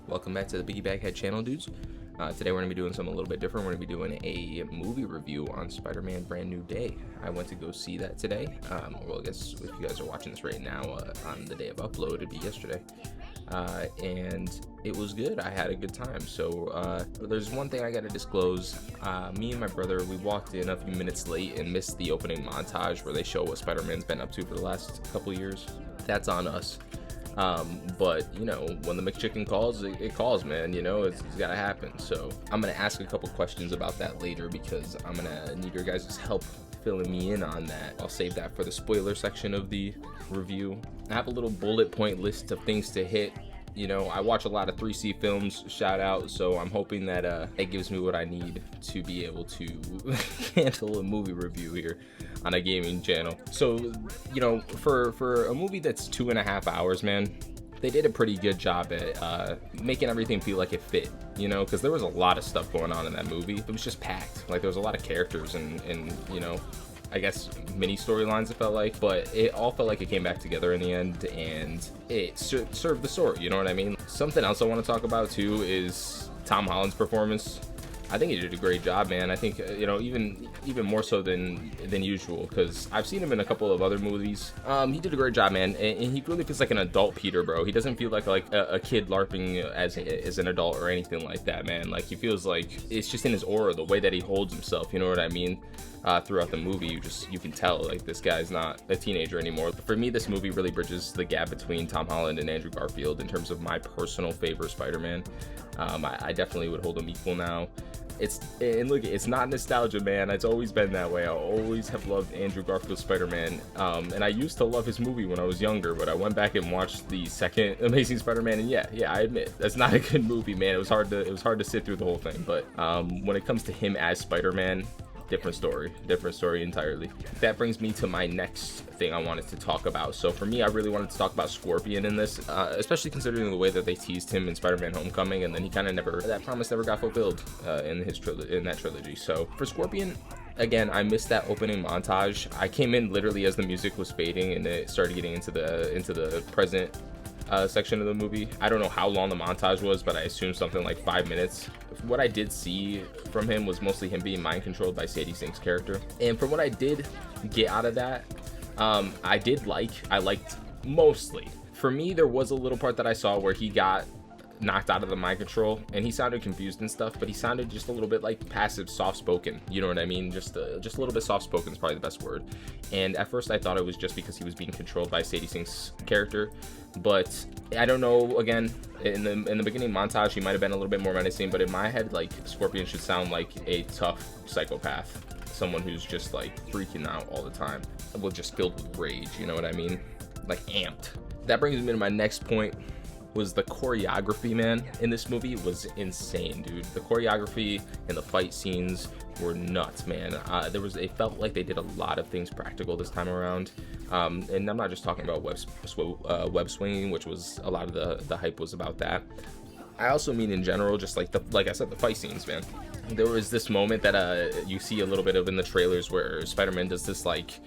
Welcome back to the BiggyBagHead channel, dudes. Today we're going to be doing something a little bit different. We're going to be doing a movie review on Spider-Man Brand New Day. I went to go see that today. Well, I guess if you guys are watching this right now, on the day of upload, it'd be yesterday. And it was good. I had a good time. So there's one thing I got to disclose. Me and my brother, we walked in a few minutes late and missed the opening montage where they show what Spider-Man's been up to for the last couple years. That's on us. But you know, when the McChicken calls, it calls, man. You know, it's gotta happen. So I'm gonna ask a couple questions about that later because I'm gonna need your guys' help filling me in on that. I'll save that for the spoiler section of the review. I have a little bullet point list of things to hit. You know, I watch a lot of 3C films, shout out, so I'm hoping that it gives me what I need to be able to handle a movie review here on a gaming channel. So, you know, for a movie that's 2.5 hours, man, they did a pretty good job at making everything feel like it fit, you know, because there was a lot of stuff going on in that movie. It was just packed. Like, there was a lot of characters and you know, I guess mini storylines, it felt like, but it all felt like it came back together in the end, and it served the story, you know what I mean? Something else I want to talk about too is Tom Holland's performance. I think he did a great job, man. I think, you know, even more so than usual, because I've seen him in a couple of other movies. He did a great job, man, and he really feels like an adult Peter, bro. He doesn't feel like a kid LARPing as an adult or anything like that, man. Like, he feels like it's just in his aura, the way that he holds himself, you know what I mean? Throughout the movie, you can tell, like, this guy's not a teenager anymore. For me, this movie really bridges the gap between Tom Holland and Andrew Garfield in terms of my personal favorite Spider-Man. I definitely would hold them equal now. And look, it's not nostalgia, man. It's always been that way. I always have loved Andrew Garfield's Spider-Man, and I used to love his movie when I was younger, but I went back and watched the second Amazing Spider-Man, and yeah, I admit that's not a good movie, man. It was hard to sit through the whole thing, but when it comes to him as Spider-Man, different story entirely. That brings me to my next thing I wanted to talk about. So for me, I really wanted to talk about Scorpion in this, especially considering the way that they teased him in Spider-Man Homecoming, and then he kind of that promise never got fulfilled in that trilogy. So for Scorpion, again, I missed that opening montage. I came in literally as the music was fading and it started getting into the present section of the movie. I don't know how long the montage was, but I assume something like 5 minutes. What I did see from him was mostly him being mind controlled by Sadie Sink's character, and from what I did get out of that, I liked mostly. For me, there was a little part that I saw where he got knocked out of the mind control and he sounded confused and stuff, but he sounded just a little bit like passive, soft-spoken, you know what I mean? Just a little bit soft-spoken is probably the best word. And at first I thought it was just because he was being controlled by Sadie Sink's character, but I don't know. Again, in the beginning montage he might have been a little bit more menacing, but in my head, like, Scorpion should sound like a tough psychopath, someone who's just like freaking out all the time, well, just filled with rage, you know what I mean? Like, amped. That brings me to my next point. Was the choreography, man, in this movie was insane, dude. The choreography and the fight scenes were nuts, man. It felt like they did a lot of things practical this time around, and I'm not just talking about web swinging, which was a lot of the hype was about that. I also mean in general, just like I said, the fight scenes, man. There was this moment that you see a little bit of in the trailers where Spider-Man does this like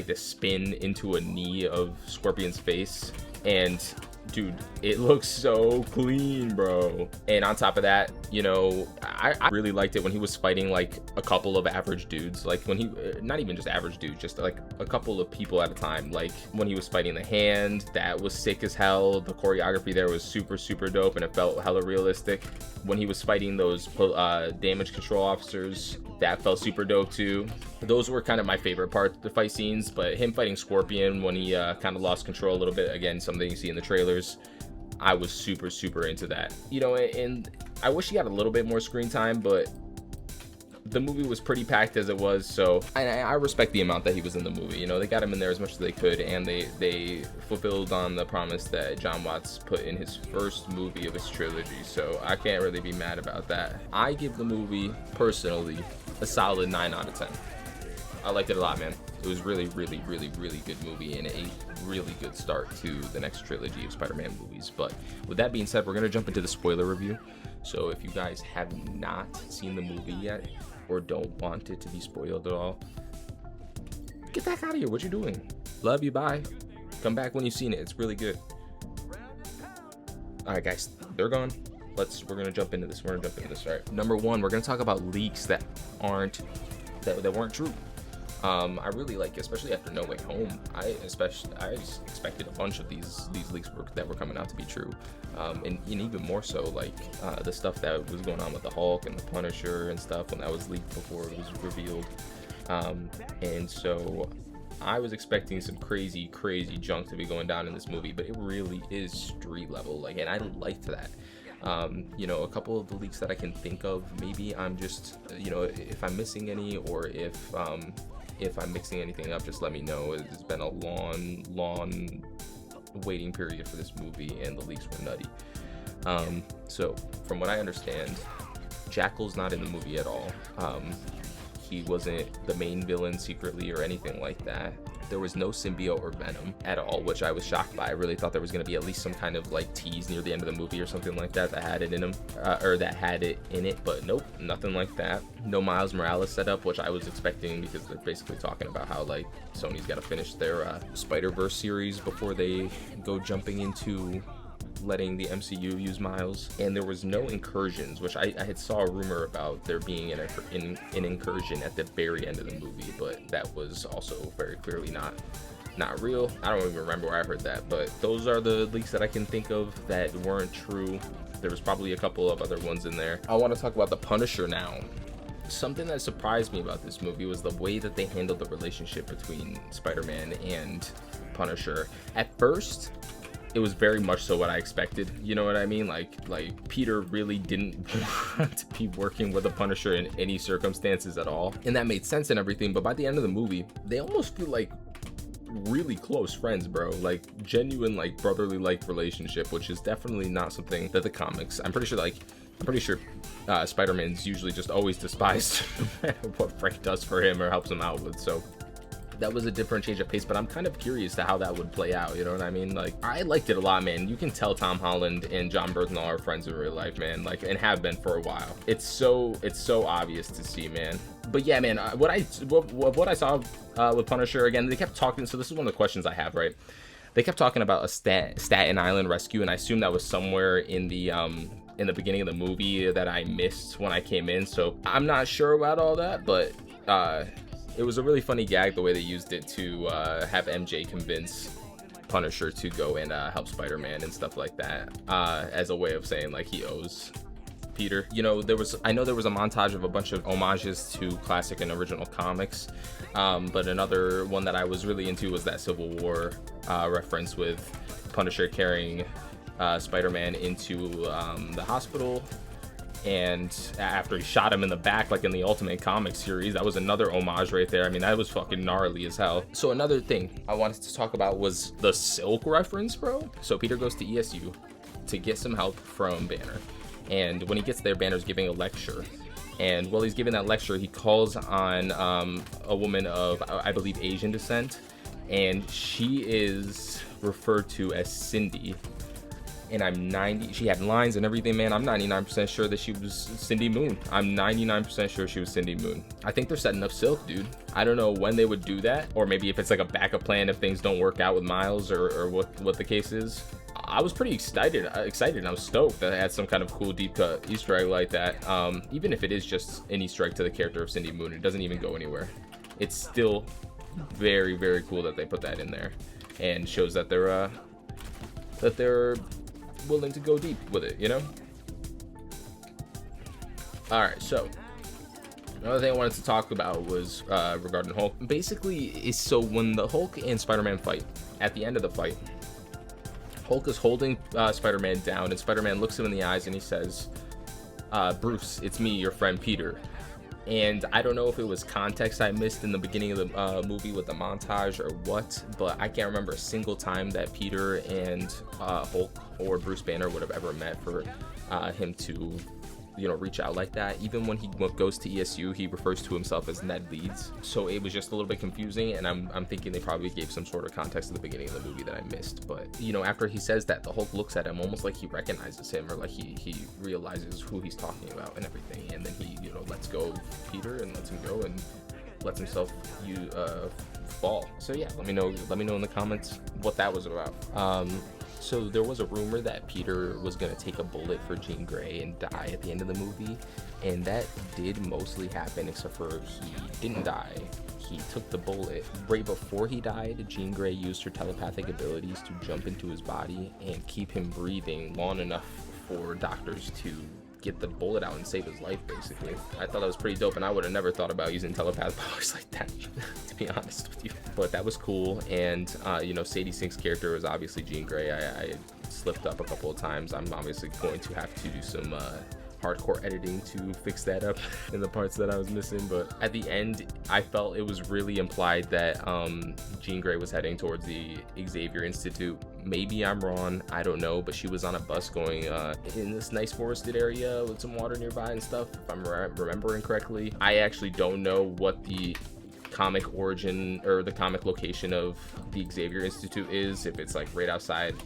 this spin into a knee of Scorpion's face, and dude, it looks so clean, bro. And on top of that, you know, I really liked it when he was fighting like a couple of average dudes, like when he not even just average dudes, just like a couple of people at a time. Like when he was fighting the Hand, that was sick as hell. The choreography there was super dope, and it felt hella realistic. When he was fighting those damage control officers, that felt super dope too. Those were kind of my favorite part, the fight scenes. But him fighting Scorpion when he kind of lost control a little bit, again, something you see in the trailers, I was super into that, you know. And I wish he had a little bit more screen time, but the movie was pretty packed as it was, so I respect the amount that he was in the movie. You know, they got him in there as much as they could, and they fulfilled on the promise that John Watts put in his first movie of his trilogy, so I can't really be mad about that. I give the movie, personally, a solid 9 out of 10. I liked it a lot, man. It was really good movie, and a really good start to the next trilogy of Spider-Man movies. But with that being said, we're gonna jump into the spoiler review. So if you guys have not seen the movie yet, or don't want it to be spoiled at all, get the heck out of here. What you doing? Love you, bye. Come back when you've seen it. It's really good. All right, guys, they're gone. We're gonna jump into this. All right, number one, we're gonna talk about leaks that weren't true. I really like, especially after No Way Home, I expected a bunch of these leaks that were coming out to be true, and even more so like the stuff that was going on with the Hulk and the Punisher and stuff when that was leaked before it was revealed, and so I was expecting some crazy junk to be going down in this movie, but it really is street level, like, and I liked that. A couple of the leaks that I can think of, maybe I'm just, if I'm missing any, or if I'm mixing anything up, just let me know. It's been a long waiting period for this movie, and the leaks were nutty. So from what I understand, Jackal's not in the movie at all. He wasn't the main villain secretly or anything like that. There was no symbiote or Venom at all, which I was shocked by. I really thought there was going to be at least some kind of like tease near the end of the movie or something like that that had it in him, or that had it in it, but nope, nothing like that. No Miles Morales setup, which I was expecting, because they're basically talking about how like Sony's got to finish their Spider-Verse series before they go jumping into letting the MCU use Miles. And there was no incursions, which I had saw a rumor about there being an incursion at the very end of the movie, but that was also very clearly not real. I don't even remember where I heard that, but those are the leaks that I can think of that weren't true. There was probably a couple of other ones in there. I want to talk about the Punisher now. Something that surprised me about this movie was the way that they handled the relationship between Spider-Man and Punisher. At first, it was very much so what I expected, you know what I mean? Like Peter really didn't want to be working with a Punisher in any circumstances at all, and that made sense and everything. But by the end of the movie, they almost feel like really close friends, bro. Like genuine, like brotherly like relationship, which is definitely not something that the comics. I'm pretty sure Spider-Man's usually just always despised no matter what Frank does for him or helps him out with. So that was a different change of pace, but I'm kind of curious to how that would play out, you know what I mean? Like, I liked it a lot, man. You can tell Tom Holland and John Bernthal are friends in real life, man, like, and have been for a while. It's so obvious to see, man. But yeah, man, what I saw with Punisher, again, they kept talking, so this is one of the questions I have, right? They kept talking about a Staten Island rescue, and I assume that was somewhere in the beginning of the movie that I missed when I came in, so I'm not sure about all that, but it was a really funny gag the way they used it to have MJ convince Punisher to go and help Spider-Man and stuff like that, as a way of saying like he owes Peter. I know there was a montage of a bunch of homages to classic and original comics, but another one that I was really into was that Civil War reference with Punisher carrying Spider-Man into the hospital, and after he shot him in the back, like in the Ultimate Comics series. That was another homage right there. I mean, that was fucking gnarly as hell. So another thing I wanted to talk about was the Silk reference, bro. So Peter goes to ESU to get some help from Banner, and when he gets there, Banner's giving a lecture, and while he's giving that lecture, he calls on a woman of, I believe, Asian descent, and she is referred to as Cindy. And she had lines and everything, man. I'm 99% sure that she was Cindy Moon. I'm 99% sure she was Cindy Moon. I think they're setting up Silk, dude. I don't know when they would do that, or maybe if it's like a backup plan if things don't work out with Miles, or what the case is. I was pretty excited. I was stoked that I had some kind of cool deep cut Easter egg like that. Even if it is just an Easter egg to the character of Cindy Moon, it doesn't even go anywhere. It's still very, very cool that they put that in there, and shows that they're willing to go deep with it, you know? Alright, so another thing I wanted to talk about was regarding Hulk. Basically, so when the Hulk and Spider-Man fight, at the end of the fight, Hulk is holding Spider-Man down, and Spider-Man looks him in the eyes and he says, Bruce, it's me, your friend Peter. And I don't know if it was context I missed in the beginning of the movie with the montage or what, but I can't remember a single time that Peter and Hulk or Bruce Banner would have ever met for him to, reach out like that. Even when he goes to ESU, he refers to himself as Ned Leeds. So it was just a little bit confusing, and I'm thinking they probably gave some sort of context at the beginning of the movie that I missed. But, after he says that, the Hulk looks at him almost like he recognizes him, or like he realizes who he's talking about and everything. And then he, lets go of Peter and lets him go and lets himself fall. So yeah, let me know in the comments what that was about. So there was a rumor that Peter was going to take a bullet for Jean Grey and die at the end of the movie, and that did mostly happen, except for he didn't die. He took the bullet. Right before he died, Jean Grey used her telepathic abilities to jump into his body and keep him breathing long enough for doctors to get the bullet out and save his life, basically. I thought that was pretty dope, and I would have never thought about using telepath powers like that, to be honest with you. But that was cool, and you know, Sadie Sink's character was obviously Jean Grey. I slipped up a couple of times. I'm obviously going to have to do some hardcore editing to fix that up in the parts that I was missing, but at the end I felt it was really implied that Jean Grey was heading towards the Xavier Institute. Maybe I'm wrong, I don't know, but she was on a bus going in this nice forested area with some water nearby and stuff, if I'm remembering correctly. I actually don't know what the comic origin or the comic location of the Xavier Institute is, if it's like right outside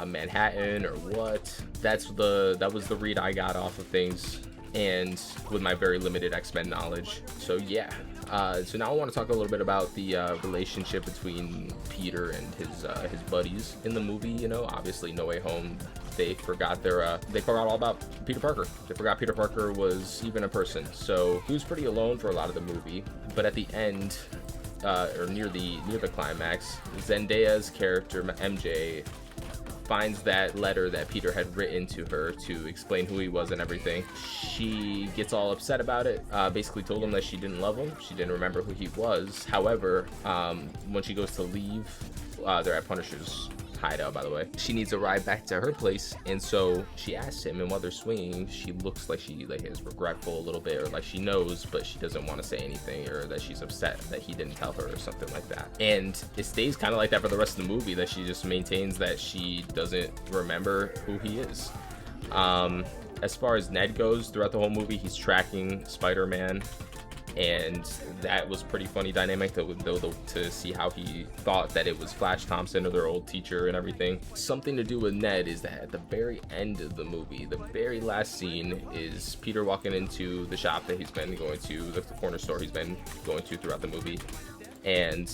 Manhattan or what. That was the read I got off of things, and with my very limited X-Men knowledge. So yeah, so now I want to talk a little bit about the relationship between Peter and his buddies in the movie. You know, obviously No Way Home, they forgot all about Peter Parker. They forgot Peter Parker was even a person, so he was pretty alone for a lot of the movie. But at the end, or near the climax, Zendaya's character MJ finds that letter that Peter had written to her to explain who he was and everything. She gets all upset about it, basically told him that she didn't love him, she didn't remember who he was. However, when she goes to leave, they're at Punisher's hideout, by the way. She needs a ride back to her place, and so she asks him, and while they're swinging, she looks like she is regretful a little bit, or like she knows but she doesn't want to say anything, or that she's upset that he didn't tell her or something like that. And it stays kind of like that for the rest of the movie, that she just maintains that she doesn't remember who he is. As far as Ned goes, throughout the whole movie, he's tracking Spider-Man, and that was pretty funny dynamic to see how he thought that it was Flash Thompson or their old teacher and everything. Something to do with Ned is that at the very end of the movie, the very last scene is Peter walking into the shop that he's been going to, the corner store he's been going to throughout the movie, and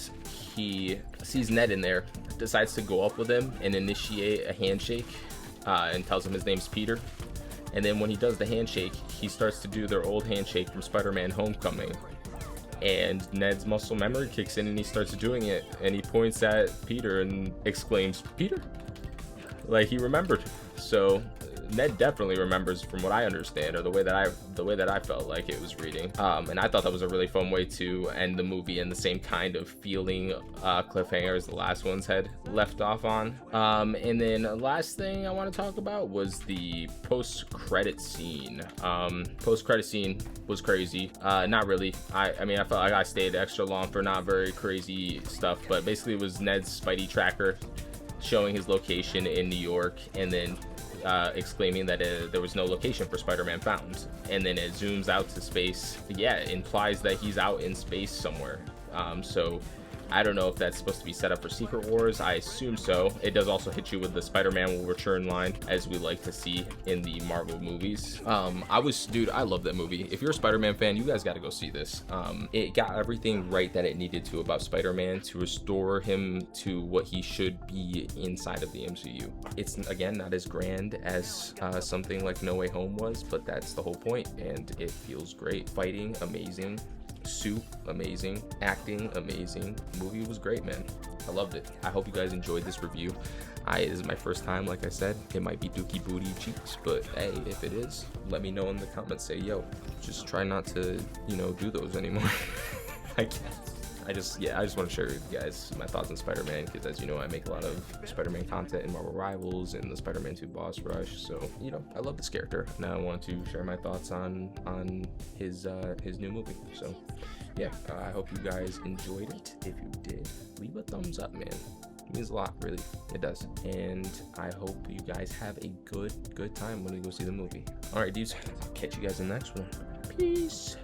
he sees Ned in there, decides to go up with him and initiate a handshake, and tells him his name's Peter. And then when he does the handshake, he starts to do their old handshake from Spider-Man Homecoming. And Ned's muscle memory kicks in and he starts doing it. And he points at Peter and exclaims, "Peter?" Like he remembered. So Ned definitely remembers, from what I understand, or the way that I felt like it was reading. And I thought that was a really fun way to end the movie in the same kind of feeling cliffhanger as the last ones had left off on. And then the last thing I want to talk about was the post-credit scene. Post-credit scene was crazy. Not really. I mean, I felt like I stayed extra long for not very crazy stuff, but basically it was Ned's Spidey tracker showing his location in New York, and then exclaiming that there was no location for Spider-Man found, and then it zooms out to space. Yeah, it implies that he's out in space somewhere. So I don't know if that's supposed to be set up for Secret Wars. I assume so. It does also hit you with the Spider-Man will return line, as we like to see in the Marvel movies. Dude, I love that movie. If you're a Spider-Man fan, you guys got to go see this. It got everything right that it needed to about Spider-Man to restore him to what he should be inside of the MCU. It's, again, not as grand as something like No Way Home was, but that's the whole point, and it feels great. Fighting, amazing. Suit, amazing. Acting, amazing. Movie was great, man. I loved it. I hope you guys enjoyed this review. This is my first time, like I said. It might be dookie booty cheeks, but hey, if it is, let me know in the comments. Say, yo, just try not to, do those anymore. I guess. I just want to share with you guys my thoughts on Spider-Man, because as you know, I make a lot of Spider-Man content in Marvel Rivals and the Spider-Man 2 Boss Rush. So, I love this character. Now I want to share my thoughts on his new movie. So, yeah, I hope you guys enjoyed it. If you did, leave a thumbs up, man. It means a lot, really. It does. And I hope you guys have a good time when we go see the movie. All right, dudes. I'll catch you guys in the next one. Peace.